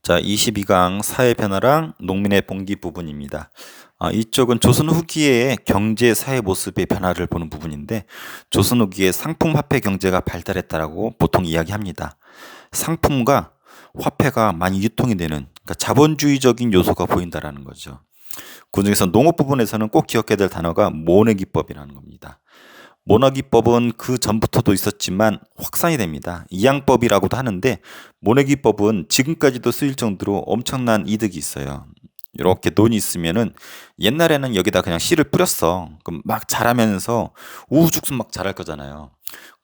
자, 22강 사회 변화랑 농민의 봉기 부분입니다. 이쪽은 조선 후기의 경제 사회 모습의 변화를 보는 부분인데, 조선 후기에 상품 화폐 경제가 발달했다라고 보통 이야기합니다. 상품과 화폐가 많이 유통이 되는, 그러니까 자본주의적인 요소가 보인다라는 거죠. 그중에서 농업 부분에서는 꼭 기억해야 될 단어가 모내기법이라는 겁니다. 모내기법은 그 전부터도 있었지만 확산이 됩니다. 이양법이라고도 하는데, 모내기법은 지금까지도 쓰일 정도로 엄청난 이득이 있어요. 이렇게 돈이 있으면은, 옛날에는 여기다 그냥 씨를 뿌렸어. 그럼 막 자라면서 우후죽순 막 자랄 거잖아요.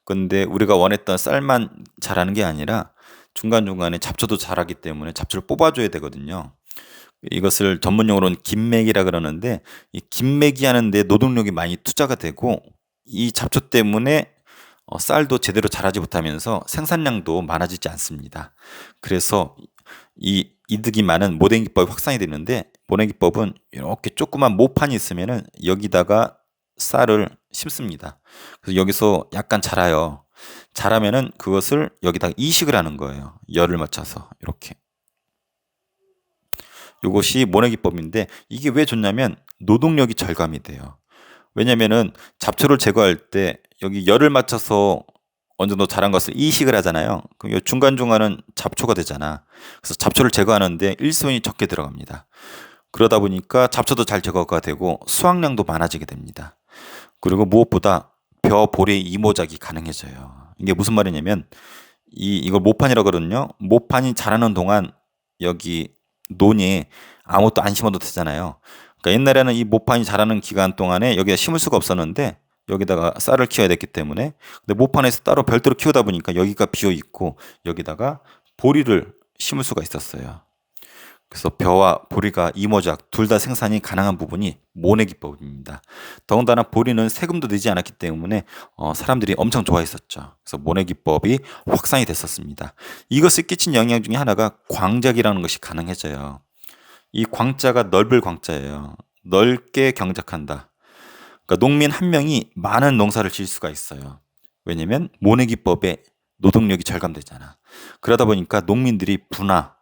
근데 우리가 원했던 쌀만 자라는 게 아니라 중간중간에 잡초도 자라기 때문에 잡초를 뽑아줘야 되거든요. 이것을 전문용어로는 김매기라 그러는데, 이 김매기 하는데 노동력이 많이 투자가 되고, 이 잡초 때문에 쌀도 제대로 자라지 못하면서 생산량도 많아지지 않습니다. 그래서 이 이득이 많은 모내기법이 확산이 되는데, 모내기법은 이렇게 조그만 모판이 있으면은 여기다가 쌀을 심습니다. 그래서 여기서 약간 자라요. 자라면은 그것을 여기다가 이식을 하는 거예요. 열을 맞춰서 이렇게. 이것이 모내기법인데, 이게 왜 좋냐면 노동력이 절감이 돼요. 왜냐면은 잡초를 제거할 때 여기 열을 맞춰서 어느 정도 자란 것을 이식을 하잖아요. 그럼 이 중간중간은 잡초가 되잖아. 그래서 잡초를 제거하는데 일손이 적게 들어갑니다. 그러다 보니까 잡초도 잘 제거가 되고 수확량도 많아지게 됩니다. 그리고 무엇보다 벼, 보리, 이모작이 가능해져요. 이게 무슨 말이냐면, 이걸 모판이라고 그러거든요. 모판이 자라는 동안 여기 논이 아무것도 안 심어도 되잖아요. 그러니까 옛날에는 이 모판이 자라는 기간 동안에 여기다 심을 수가 없었는데, 여기다가 쌀을 키워야 됐기 때문에, 근데 모판에서 따로 별도로 키우다 보니까 여기가 비어 있고 여기다가 보리를 심을 수가 있었어요. 그래서 벼와 보리가 이모작 둘 다 생산이 가능한 부분이 모내기법입니다. 더군다나 보리는 세금도 내지 않았기 때문에 사람들이 엄청 좋아했었죠. 그래서 모내기법이 확산이 됐었습니다. 이것을 끼친 영향 중에 하나가 광작이라는 것이 가능해져요. 이 광자가 넓을 광자예요. 넓게 경작한다. 그러니까 농민 한 명이 많은 농사를 지을 수가 있어요. 왜냐면 모내기법에 노동력이 절감되잖아. 그러다 보니까 농민들이 분화,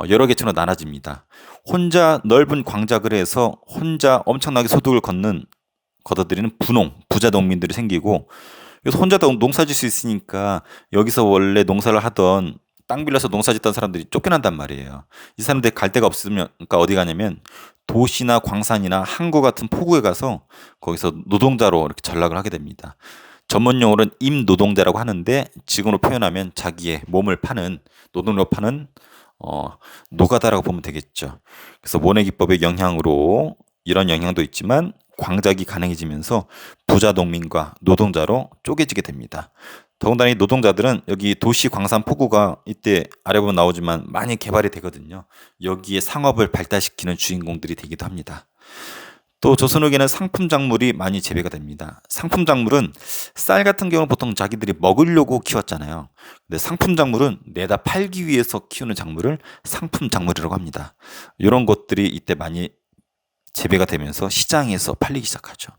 여러 계층으로 나눠집니다. 혼자 넓은 광작을 해서 혼자 엄청나게 소득을 거둬들이는 부자 농민들이 생기고, 그래서 혼자 농사 질 수 있으니까 여기서 원래 농사를 하던, 땅 빌려서 농사 짓던 사람들이 쫓겨난단 말이에요. 이 사람들이 갈 데가 없으면, 그러니까 어디 가냐면 도시나 광산이나 항구 같은 포구에 가서 거기서 노동자로 이렇게 전락을 하게 됩니다. 전문 용어로는 임노동자라고 하는데, 지금으로 표현하면 자기의 몸을 파는, 노동력 파는 노가다라고 보면 되겠죠. 그래서 모내기법의 영향으로 이런 영향도 있지만 광작이 가능해지면서 부자 농민과 노동자로 쪼개지게 됩니다. 더군다나 이 노동자들은 여기 도시 광산 포구가 이때 아래 보면 나오지만 많이 개발이 되거든요. 여기에 상업을 발달시키는 주인공들이 되기도 합니다. 또 조선 후기에는 상품 작물이 많이 재배가 됩니다. 상품 작물은 쌀 같은 경우는 보통 자기들이 먹으려고 키웠잖아요. 근데 상품 작물은 내다 팔기 위해서 키우는 작물을 상품 작물이라고 합니다. 이런 것들이 이때 많이 재배가 되면서 시장에서 팔리기 시작하죠.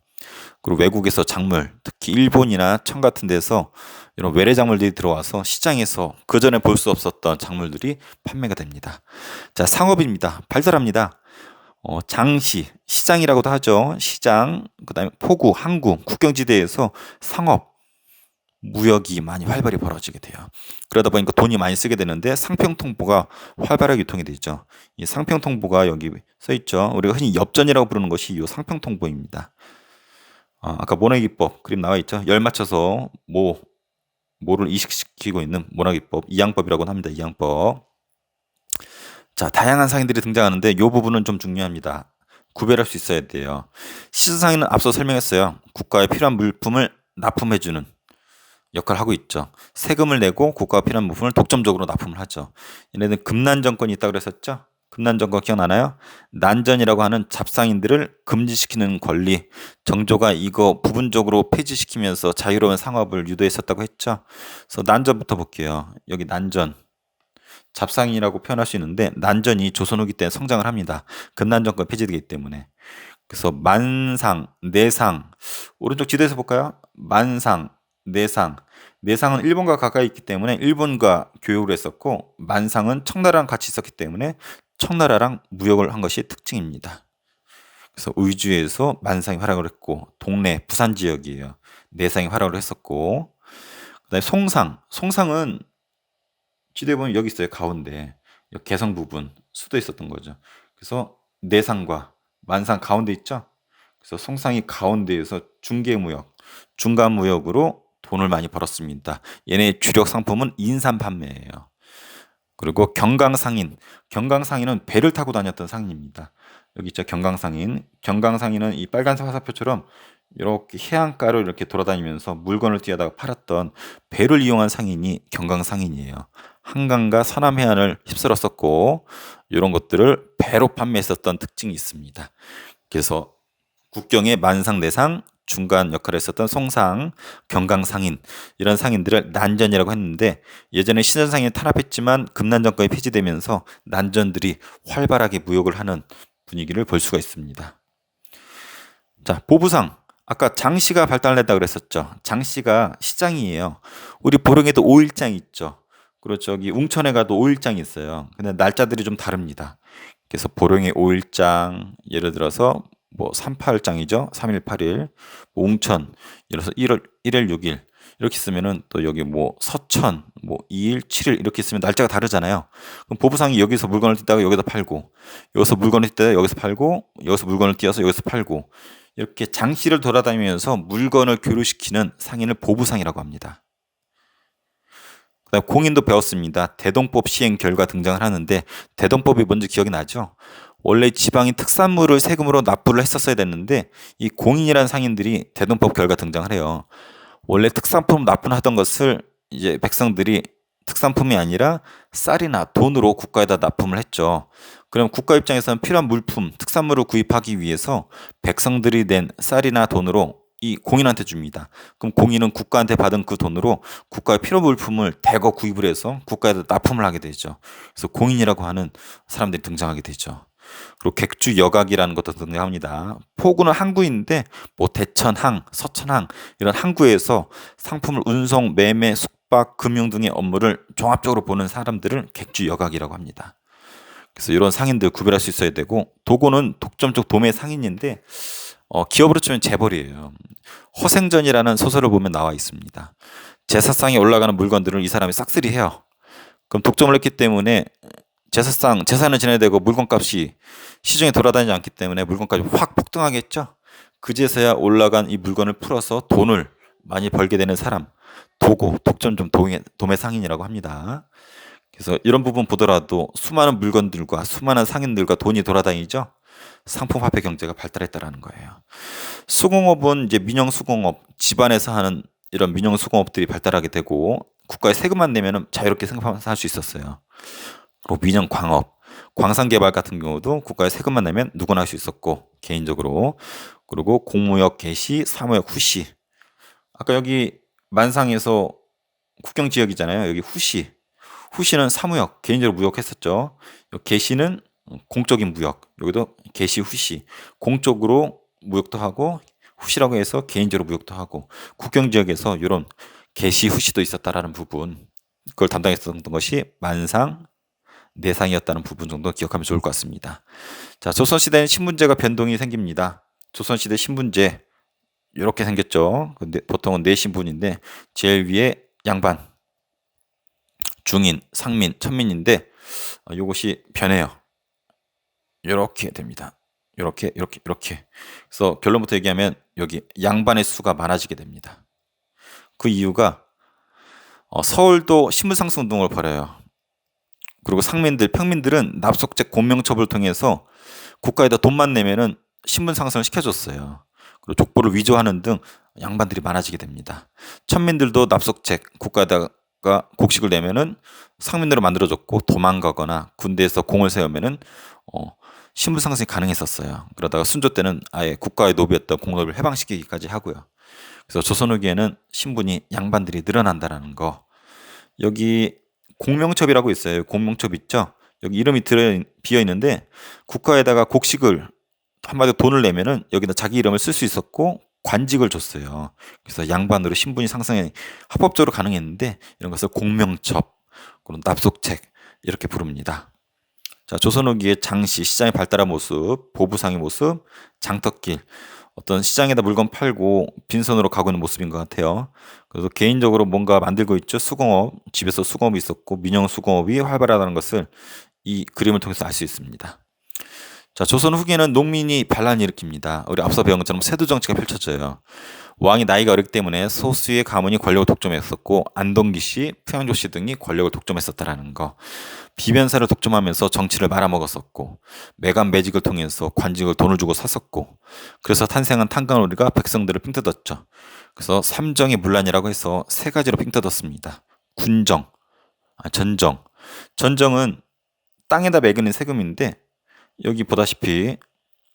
그리고 외국에서 작물, 특히 일본이나 청 같은 데서 이런 외래 작물들이 들어와서 시장에서 그전에 볼 수 없었던 작물들이 판매가 됩니다. 자, 상업입니다. 발달합니다. 장시, 시장이라고도 하죠. 시장, 그다음에 포구, 항구, 국경지대에서 상업, 무역이 많이 활발히 벌어지게 돼요. 그러다 보니까 돈이 많이 쓰게 되는데 상평통보가 활발하게 유통이 되죠. 이 상평통보가 여기 써 있죠. 우리가 흔히 엽전이라고 부르는 것이 이 상평통보입니다. 아까 모내기법 그림 나와 있죠. 열 맞춰서 모를 이식시키고 있는 모내기법, 이양법이라고 합니다. 이양법. 자, 다양한 상인들이 등장하는데 이 부분은 좀 중요합니다. 구별할 수 있어야 돼요. 시세상인은 앞서 설명했어요. 국가에 필요한 물품을 납품해주는 역할을 하고 있죠. 세금을 내고 국가가 필요한 물품을 독점적으로 납품을 하죠. 얘네는 금난정권이 있다고 그랬었죠. 금난정권 기억나나요? 난전이라고 하는 잡상인들을 금지시키는 권리, 정조가 이거 부분적으로 폐지시키면서 자유로운 상업을 유도했었다고 했죠. 그래서 난전부터 볼게요. 여기 난전. 잡상인이라고 표현할 수 있는데, 난전이 조선 후기 때 성장을 합니다. 금난정권 폐지되기 때문에. 그래서 만상, 내상, 오른쪽 지도에서 볼까요? 만상, 내상. 내상은 일본과 가까이 있기 때문에 일본과 교역을 했었고, 만상은 청나라랑 같이 있었기 때문에 청나라랑 무역을 한 것이 특징입니다. 그래서 의주에서 만상이 활약을 했고, 동래 부산 지역이에요. 내상이 활약을 했었고, 그다음에 송상은 지도에 보면 여기 있어요. 가운데 개성 부분 수도 있었던 거죠. 그래서 내상과 만상 가운데 있죠. 그래서 송상이 가운데에서 중개무역, 중간무역으로 돈을 많이 벌었습니다. 얘네 주력 상품은 인삼 판매예요. 그리고 경강상인은 배를 타고 다녔던 상인입니다. 여기 있죠. 경강상인은 이 빨간색 화살표처럼 이렇게 해안가를 이렇게 돌아다니면서 물건을 뛰어다가 팔았던 배를 이용한 상인이 경강상인이에요. 한강과 서남 해안을 휩쓸었었고, 이런 것들을 배로 판매했었던 특징이 있습니다. 그래서 국경의 만상, 내상, 중간 역할을 했었던 송상, 경강상인, 이런 상인들을 난전이라고 했는데, 예전에 신선상인이 탄압했지만 금난정권이 폐지되면서 난전들이 활발하게 무역을 하는 분위기를 볼 수가 있습니다. 자, 보부상. 아까 장씨가 발달했다 그랬었죠. 장씨가 시장이에요. 우리 보령에도 5일장 있죠. 그리고 저기 웅천에 가도 5일장이 있어요. 근데 날짜들이 좀 다릅니다. 그래서 보령의 5일장, 예를 들어서 뭐 38장이죠. 3일 8일. 웅천, 예를 들어서 1일 6일. 이렇게 쓰면은 또 여기 뭐 서천, 뭐 2일 7일 이렇게 쓰면 날짜가 다르잖아요. 그럼 보부상이 여기서 물건을 띄다가 여기다 팔고, 여기서 물건을 띄다가 여기서 팔고, 여기서 물건을 띄어서 여기서 팔고, 이렇게 장시를 돌아다니면서 물건을 교류시키는 상인을 보부상이라고 합니다. 그다음 공인도 배웠습니다. 대동법 시행 결과 등장을 하는데, 대동법이 먼저 기억이 나죠. 원래 지방이 특산물을 세금으로 납부를 했었어야 됐는데, 이 공인이라는 상인들이 대동법 결과 등장을 해요. 원래 특산품 납부하던 것을 이제 백성들이 특산품이 아니라 쌀이나 돈으로 국가에다 납품을 했죠. 그럼 국가 입장에서는 필요한 물품, 특산물을 구입하기 위해서 백성들이 낸 쌀이나 돈으로 이 공인한테 줍니다. 그럼 공인은 국가한테 받은 그 돈으로 국가의 필요 물품을 대거 구입을 해서 국가에다 납품을 하게 되죠. 그래서 공인이라고 하는 사람들이 등장하게 되죠. 그리고 객주 여각이라는 것도 등장합니다. 포구는 항구인데 뭐 대천항, 서천항 이런 항구에서 상품을 운송, 매매, 숙박, 금융 등의 업무를 종합적으로 보는 사람들을 객주 여각이라고 합니다. 그래서 이런 상인들 구별할 수 있어야 되고, 도고는 독점적 도매 상인인데 기업으로 치면 재벌이에요. 허생전이라는 소설을 보면 나와 있습니다. 제사상에 올라가는 물건들을 이 사람이 싹쓸이 해요. 그럼 독점을 했기 때문에 재산은 진행되고 물건값이 시중에 돌아다니지 않기 때문에 물건값이 확 폭등하겠죠. 그제서야 올라간 이 물건을 풀어서 돈을 많이 벌게 되는 사람, 독점적 도매 상인이라고 합니다. 그래서 이런 부분 보더라도 수많은 물건들과 수많은 상인들과 돈이 돌아다니죠. 상품화폐 경제가 발달했다라는 거예요. 수공업은 이제 민영 수공업, 집안에서 하는 이런 민영 수공업들이 발달하게 되고, 국가에 세금만 내면 자유롭게 생산할 수 있었어요. 그리고 민영 광업, 광산 개발 같은 경우도 국가에 세금만 내면 누구나 할 수 있었고, 개인적으로. 그리고 공무역 개시, 사무역 후시. 아까 여기 만상에서 국경 지역이잖아요. 여기 후시는 사무역, 개인적으로 무역했었죠. 개시는 공적인 무역, 여기도 개시 후시, 공적으로 무역도 하고 후시라고 해서 개인적으로 무역도 하고, 국경 지역에서 이런 개시 후시도 있었다라는 부분, 그걸 담당했었던 것이 만상, 내상이었다는 부분 정도 기억하면 좋을 것 같습니다. 자, 조선시대는 신분제가 변동이 생깁니다. 조선시대 신분제 이렇게 생겼죠. 근데 보통은 네 신분인데, 제일 위에 양반, 중인, 상민, 천민인데 이것이 변해요. 이렇게 됩니다. 이렇게. 그래서 결론부터 얘기하면 여기 양반의 수가 많아지게 됩니다. 그 이유가 서울도 신분상승 운동을 벌여요. 그리고 상민들, 평민들은 납속죄 공명처벌을 통해서 국가에다 돈만 내면은 신분 상승을 시켜줬어요. 그리고 족보를 위조하는 등 양반들이 많아지게 됩니다. 천민들도 납속책, 국가에다가 곡식을 내면은 상민으로 만들어줬고, 도망가거나 군대에서 공을 세우면은 신분 상승이 가능했었어요. 그러다가 순조 때는 아예 국가의 노비였던 공노비를 해방시키기까지 하고요. 그래서 조선 후기에는 신분이 양반들이 늘어난다라는 거. 여기 공명첩이라고 있어요. 공명첩 있죠? 여기 이름이 비어 있는데, 국가에다가 곡식을 한마디로 돈을 내면은 여기다 자기 이름을 쓸 수 있었고, 관직을 줬어요. 그래서 양반으로 신분이 상승해 합법적으로 가능했는데 이런 것을 공명첩, 그런 납속책 이렇게 부릅니다. 자, 조선 후기의 장시, 시장의 발달한 모습, 보부상의 모습, 장터길, 어떤 시장에다 물건 팔고 빈손으로 가고 있는 모습인 것 같아요. 그래서 개인적으로 뭔가 만들고 있죠. 수공업, 집에서 수공업이 있었고 민영 수공업이 활발하다는 것을 이 그림을 통해서 알 수 있습니다. 자, 조선 후기에는 농민이 반란을 일으킵니다. 우리 앞서 배운 것처럼 세도 정치가 펼쳐져요. 왕이 나이가 어리기 때문에 소수의 가문이 권력을 독점했었고 안동기 씨, 표양조 씨 등이 권력을 독점했었다라는 거. 비변사를 독점하면서 정치를 말아먹었었고 매간 매직을 통해서 관직을 돈을 주고 샀었고 그래서 탄생한 탄간오리가 백성들을 삥뜯었죠. 그래서 삼정의 문란이라고 해서 세 가지로 삥뜯었습니다. 군정, 전정. 전정은 땅에다 매기는 세금인데 여기 보다시피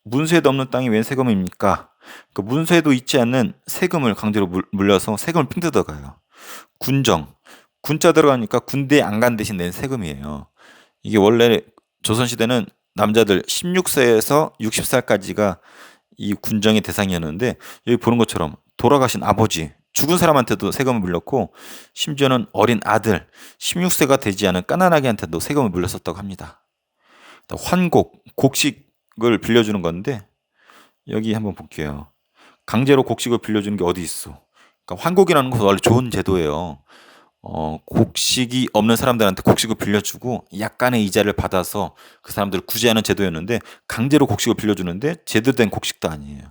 문서에도 없는 땅이 웬 세금입니까? 그 문서에도 있지 않는 세금을 강제로 물려서 세금을 핑뜯어가요. 군정, 군자 들어가니까 군대에 안 간 대신 낸 세금이에요. 이게 원래 조선시대는 남자들 16세에서 60살까지가 이 군정의 대상이었는데 여기 보는 것처럼 돌아가신 아버지, 죽은 사람한테도 세금을 물렸고 심지어는 어린 아들, 16세가 되지 않은 까난아기한테도 세금을 물렸었다고 합니다. 환곡, 곡식을 빌려주는 건데 여기 한번 볼게요. 강제로 곡식을 빌려주는 게 어디 있어? 그러니까 환곡이라는 것은 원래 좋은 제도예요. 곡식이 없는 사람들한테 곡식을 빌려주고 약간의 이자를 받아서 그 사람들을 구제하는 제도였는데 강제로 곡식을 빌려주는데 제대로 된 곡식도 아니에요.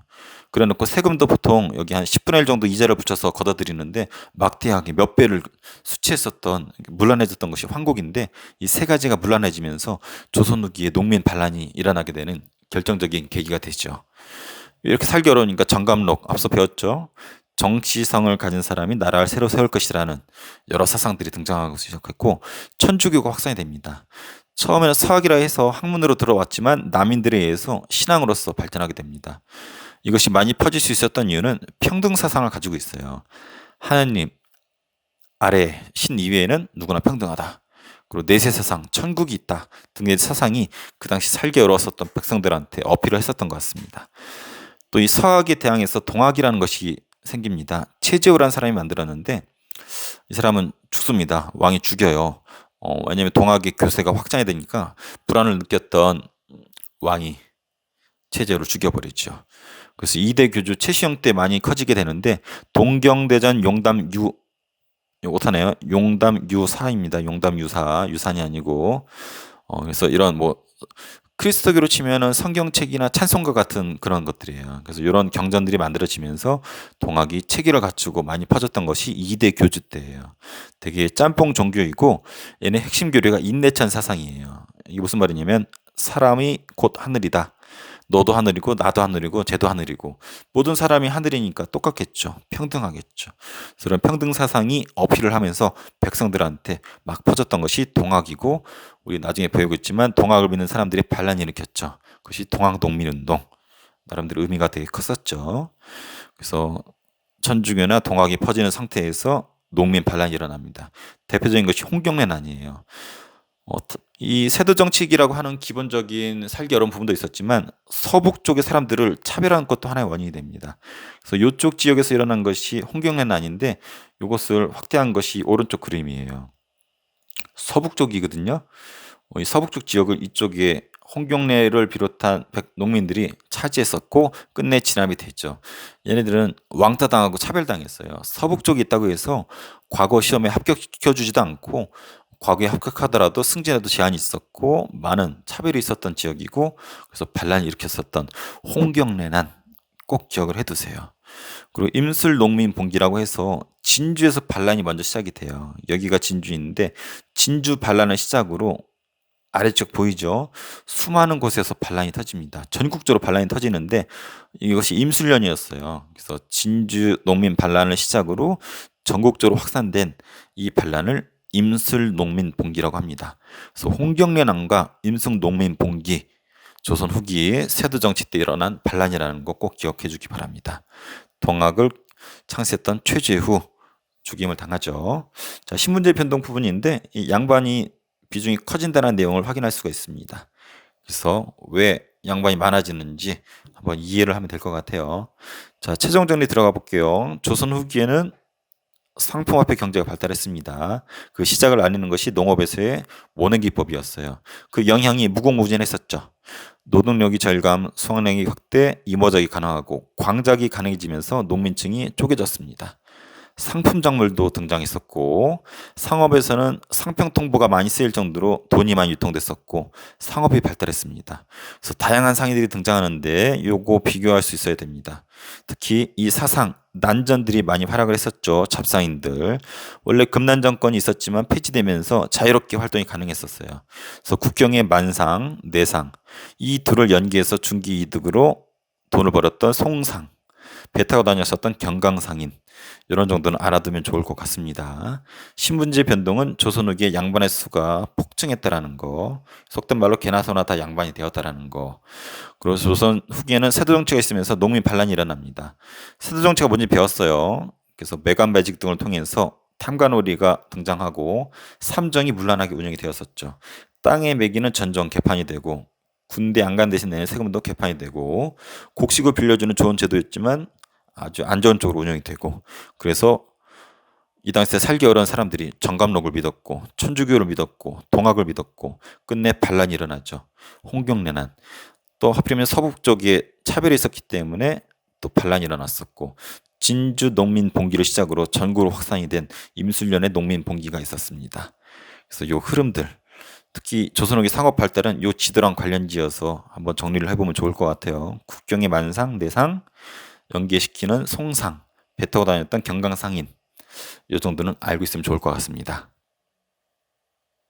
그래놓고 세금도 보통 여기 한 10분의 1 정도 이자를 붙여서 걷어들이는데 막대하게 몇 배를 수치했었던 문란해졌던 것이 환곡인데 이 세 가지가 문란해지면서 조선 후기에 농민 반란이 일어나게 되는 결정적인 계기가 되죠. 이렇게 살기 어려우니까 정감록 앞서 배웠죠. 정치성을 가진 사람이 나라를 새로 세울 것이라는 여러 사상들이 등장하기 시작했고 천주교가 확산이 됩니다. 처음에는 서학이라 해서 학문으로 들어왔지만 남인들에 의해서 신앙으로서 발전하게 됩니다. 이것이 많이 퍼질 수 있었던 이유는 평등 사상을 가지고 있어요. 하느님 아래 신 이외에는 누구나 평등하다. 그리고 내세 사상, 천국이 있다 등의 사상이 그 당시 살기 어려웠었던 백성들한테 어필을 했었던 것 같습니다. 또 이 서학에 대항해서 동학이라는 것이 생깁니다. 최재우라는 사람이 만들었는데 이 사람은 죽습니다. 왕이 죽여요. 왜냐하면 동학의 교세가 확장이 되니까 불안을 느꼈던 왕이 최재우를 죽여버리죠. 그래서 2대 교주 최시영 때 많이 커지게 되는데 동경대전 용담유 오타네요. 용담유사입니다. 용담유사 유산이 아니고 그래서 이런 뭐 크리스토교로 치면은 성경책이나 찬송가 같은 그런 것들이에요. 그래서 이런 경전들이 만들어지면서 동학이 체계를 갖추고 많이 퍼졌던 것이 2대 교주 때예요. 되게 짬뽕 종교이고 얘네 핵심 교리가 인내천 사상이에요. 이게 무슨 말이냐면 사람이 곧 하늘이다. 너도 하늘이고 나도 하늘이고 쟤도 하늘이고 모든 사람이 하늘이니까 똑같겠죠. 평등하겠죠. 그런 평등 사상이 어필을 하면서 백성들한테 막 퍼졌던 것이 동학이고 우리 나중에 배우겠지만 동학을 믿는 사람들이 반란을 일으켰죠. 그것이 동학독민운동. 나름대로 의미가 되게 컸었죠. 그래서 천주교나 동학이 퍼지는 상태에서 농민 반란이 일어납니다. 대표적인 것이 홍경래난이에요. 이 세도 정치기라고 하는 기본적인 살기 어려운 부분도 있었지만 서북 쪽의 사람들을 차별하는 것도 하나의 원인이 됩니다. 그래서 이쪽 지역에서 일어난 것이 홍경래난인데 이것을 확대한 것이 오른쪽 그림이에요. 서북 쪽이거든요. 이 서북 쪽 지역을 이쪽에 홍경래를 비롯한 농민들이 차지했었고 끝내 진압이 됐죠. 얘네들은 왕따당하고 차별당했어요. 서북 쪽에 있다고 해서 과거 시험에 합격시켜주지도 않고 과거에 합격하더라도 승진에도 제한이 있었고 많은 차별이 있었던 지역이고 그래서 반란을 일으켰었던 홍경래난 꼭 기억을 해두세요. 그리고 임술농민봉기라고 해서 진주에서 반란이 먼저 시작이 돼요. 여기가 진주인데 진주 반란을 시작으로 아래쪽 보이죠? 수많은 곳에서 반란이 터집니다. 전국적으로 반란이 터지는데 이것이 임술련이었어요. 그래서 진주 농민 반란을 시작으로 전국적으로 확산된 이 반란을 임술농민봉기라고 합니다. 그래서 홍경래난과 임술농민봉기 조선 후기의 세도정치 때 일어난 반란이라는 거 꼭 기억해 주기 바랍니다. 동학을 창시했던 최재후 죽임을 당하죠. 자, 신문제 변동 부분인데 이 양반이 비중이 커진다는 내용을 확인할 수가 있습니다. 그래서 왜 양반이 많아지는지 한번 이해를 하면 될 것 같아요. 자, 최종 정리 들어가 볼게요. 조선 후기에는 상품화폐 경제가 발달했습니다. 그 시작을 알리는 것이 농업에서의 원액기법이었어요. 그 영향이 무궁무진했었죠. 노동력이 절감, 수확량이 확대, 임어작이 가능하고 광작이 가능해지면서 농민층이 쪼개졌습니다. 상품 작물도 등장했었고 상업에서는 상평 통보가 많이 쓰일 정도로 돈이 많이 유통됐었고 상업이 발달했습니다. 그래서 다양한 상인들이 등장하는데 요거 비교할 수 있어야 됩니다. 특히 이 사상 난전들이 많이 활약을 했었죠. 잡상인들. 원래 금난 정권이 있었지만 폐지되면서 자유롭게 활동이 가능했었어요. 그래서 국경의 만상, 내상 이 둘을 연계해서 중기 이득으로 돈을 벌었던 송상, 배 타고 다녔었던 경강상인 이런 정도는 알아두면 좋을 것 같습니다. 신분제 변동은 조선 후기에 양반의 수가 폭증했다라는 거, 속된 말로 개나 소나 다 양반이 되었다라는 거. 그리고 조선 후기에는 세도 정치가 있으면서 농민 반란이 일어납니다. 세도 정치가 뭔지 배웠어요. 그래서 매간매직 등을 통해서 탐관오리가 등장하고 삼정이 문란하게 운영이 되었었죠. 땅의 매기는 전정 개판이 되고 군대 안간 대신 내는 세금도 개판이 되고 곡식을 빌려주는 좋은 제도였지만 아주 안 좋은 쪽으로 운영이 되고 그래서 이 당시에 살기 어려운 사람들이 정감록을 믿었고 천주교를 믿었고 동학을 믿었고 끝내 반란이 일어나죠. 홍경래난 또 하필이면 서북 쪽에 차별이 있었기 때문에 또 반란이 일어났었고 진주 농민 봉기를 시작으로 전국으로 확산이 된 임술련의 농민 봉기가 있었습니다. 그래서 요 흐름들 특히 조선후기 상업 발달은 요 지도랑 관련지어서 한번 정리를 해보면 좋을 것 같아요. 국경의 만상, 내상, 연계시키는 송상, 배 타고 다녔던 경강상인 이 정도는 알고 있으면 좋을 것 같습니다.